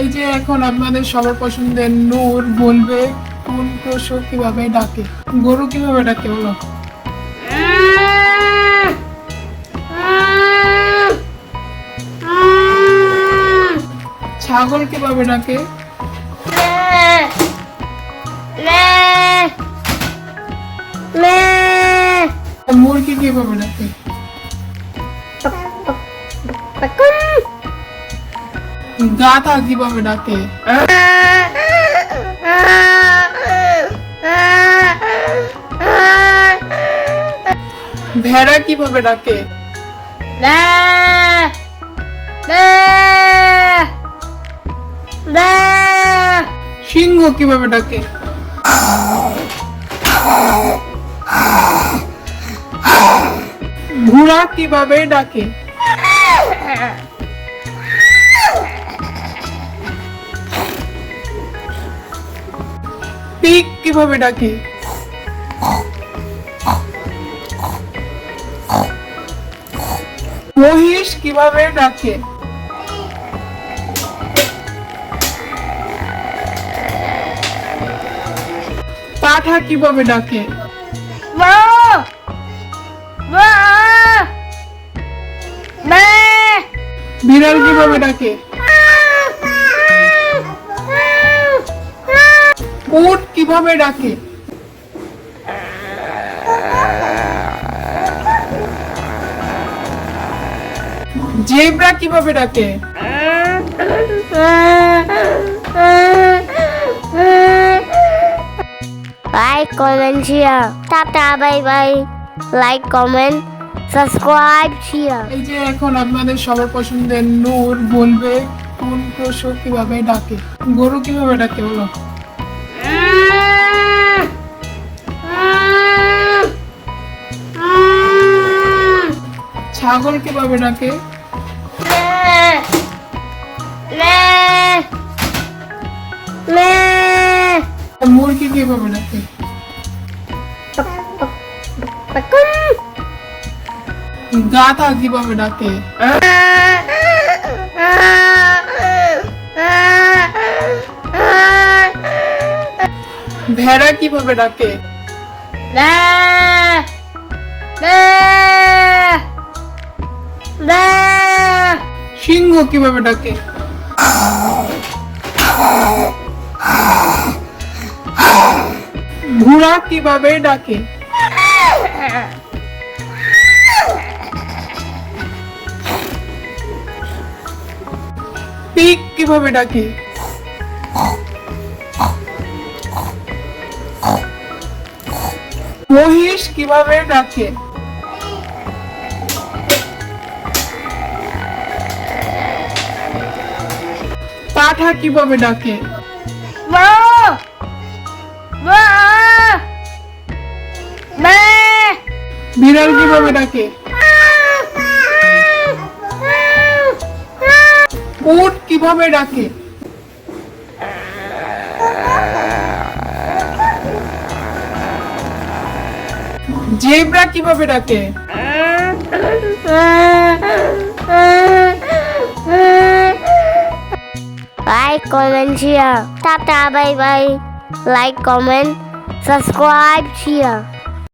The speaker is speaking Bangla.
এই যে এখন আপনাদের সবার পছন্দের নূর বলবে কোন পশু কিভাবে ডাকে। গরু কিভাবে ডাকে বলো। ছাগল কিভাবে ডাকে। মুরগি কিভাবে ডাকে। গাধা কিভাবে ডাকে। ভেড়া কিভাবে ডাকে। সিংহ কিভাবে ডাকে। ঘোড়া কিভাবে ডাকে। পিগ কিভাবে ডাকে। মহিষ কিভাবে ডাকে। পাঠা কিভাবে ডাকে। বিড়াল কিভাবে ডাকে। উট কিভাবে ডাকে। জেব্রা কিভাবে ডাকে। Like, comment, share. Tata, bye bye. Like, comment, subscribe, share. এই যে এখন আপনাদের সবার পছন্দের নূর বলবে কোন পশু কিভাবে ডাকে। গরু কিভাবে ডাকে বলো। ছাগল কিভাবে ডাকে। মুরগি কিভাবে ডাকে। গাধা কিভাবে ডাকে। ভেড়া কিভাবে ডাকে। সিংহ কিভাবে ডাকে। ঘোড়া কিভাবে ডাকে। পিগ কিভাবে ডাকে। মহিষ কিভাবে ডাকে। পাঠা কিভাবে ডাকে। বিড়াল কিভাবে ডাকে। উট কিভাবে ডাকে। জেব্রা কিভাবে ডাকে। Like, comment, share. Tata, bye bye. Like, comment, subscribe, share.